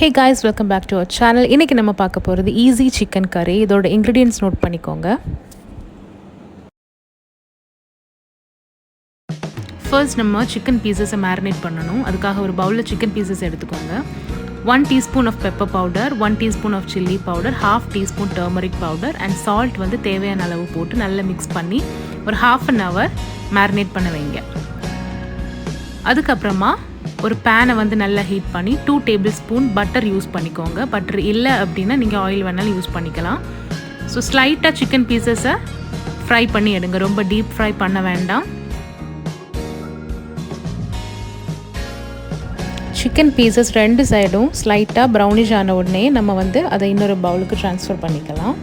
Hey guys, welcome back to our channel. இன்னைக்கு நம்ம பார்க்க போகிறது ஈஸி சிக்கன் கறி. இதோட இன்க்ரீடியன்ட்ஸ் நோட் பண்ணிக்கோங்க. ஃபர்ஸ்ட் நம்ம சிக்கன் பீசஸை மேரினேட் பண்ணணும். அதுக்காக ஒரு பவுலில் சிக்கன் பீசஸ் எடுத்துக்கோங்க. 1 teaspoon of pepper powder, 1 teaspoon of chili powder, 1/2 teaspoon turmeric powder and salt வந்து தேவையான அளவு போட்டு நல்லா மிக்ஸ் பண்ணி ஒரு 1/2 an hour மேரினேட் பண்ண வைங்க. அதுக்கப்புறமா ஒரு பேனை வந்து நல்லா ஹீட் பண்ணி 2 tablespoon பட்டர் யூஸ் பண்ணிக்கோங்க. பட்டர் இல்லை அப்படின்னா நீங்கள் ஆயில் வேணாலும் யூஸ் பண்ணிக்கலாம். ஸோ ஸ்லைட்டாக சிக்கன் பீசஸை ஃப்ரை பண்ணி எடுங்க, ரொம்ப டீப் ஃப்ரை பண்ண வேண்டாம். சிக்கன் பீசஸ் 2 சைடும் ஸ்லைட்டாக ப்ரௌனிஷ் ஆன உடனே நம்ம வந்து அதை இன்னொரு பவுலுக்கு ட்ரான்ஸ்ஃபர் பண்ணிக்கலாம்.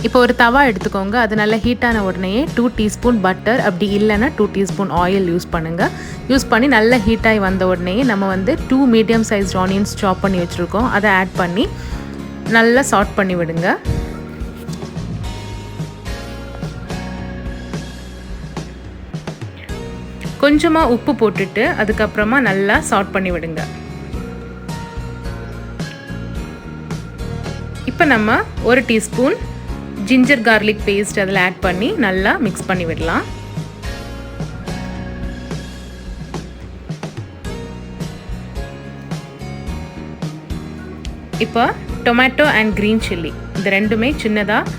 இப்போ ஒரு தவா எடுத்துக்கோங்க. அது நல்லா ஹீட்டான உடனே 2 teaspoon பட்டர், அப்படி இல்லைன்னா 2 teaspoon ஆயில் யூஸ் பண்ணுங்கள். யூஸ் பண்ணி நல்லா ஹீட்டாகி வந்த உடனே நம்ம வந்து 2 மீடியம் சைஸ் ஆனியன்ஸ் சாப் பண்ணி வச்சுருக்கோம். அதை ஆட் பண்ணி நல்லா சாட் பண்ணி விடுங்க. கொஞ்சமாக உப்பு போட்டுட்டு அதுக்கப்புறமா நல்லா சாட் பண்ணி விடுங்க. இப்போ நம்ம 1 teaspoon ஜிஞ்சர் கார்லிக் பேஸ்ட் அதில் ஆட் பண்ணி நல்லா மிக்ஸ் பண்ணி விடலாம். இப்போ டொமேட்டோ அண்ட் க்ரீன் சில்லி இந்த ரெண்டுமே சின்னதாக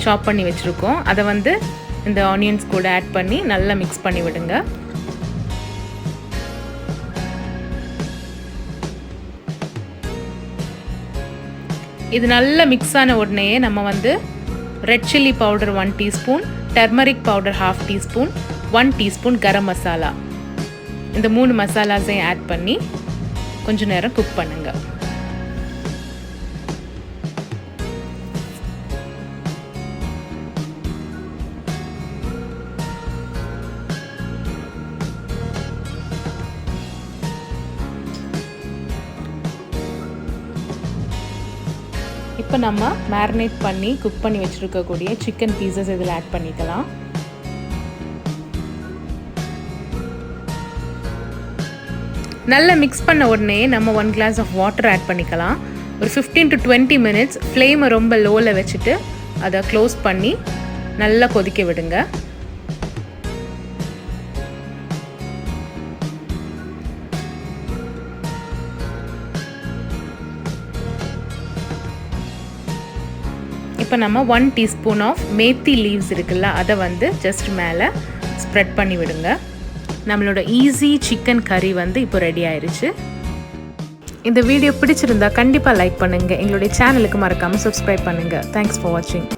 சாப் பண்ணி வச்சுருக்கோம். அதை வந்து இந்த ஆனியன்ஸ் கூட ஆட் பண்ணி நல்லா மிக்ஸ் பண்ணி விடுங்க. இது நல்லா மிக்ஸ் ஆன உடனே நம்ம வந்து red chilli powder 1 teaspoon, turmeric powder 1/2 teaspoon, 1 teaspoon garam masala, இந்த 3 மசாலாஸையும் ஆட் பண்ணி கொஞ்ச நேரம் குக் பண்ணுங்க. இப்போ நம்ம மேரினேட் பண்ணி குக் பண்ணி வச்சுருக்கக்கூடிய சிக்கன் பீசஸ் இதில் ஆட் பண்ணிக்கலாம். நல்லா மிக்ஸ் பண்ண உடனே நம்ம 1 glass ஆஃப் வாட்டர் ஆட் பண்ணிக்கலாம். ஒரு 15 to 20 minutes ஃப்ளேமை ரொம்ப லோவில் வச்சுட்டு அதை க்ளோஸ் பண்ணி நல்லா கொதிக்க விடுங்க. இப்போ நம்ம 1 teaspoon ஆஃப் மேத்தி லீவ்ஸ் இருக்குல்ல, அதை வந்து ஜஸ்ட் மேலே ஸ்ப்ரெட் பண்ணி விடுங்க. நம்மளோட ஈஸி சிக்கன் கறி வந்து இப்போ ரெடி ஆயிடுச்சு. இந்த வீடியோ பிடிச்சிருந்தா கண்டிப்பாக லைக் பண்ணுங்கள். எங்களுடைய சேனலுக்கு மறக்காமல் சப்ஸ்கிரைப் பண்ணுங்கள். தேங்க்ஸ் ஃபார் வாட்சிங்.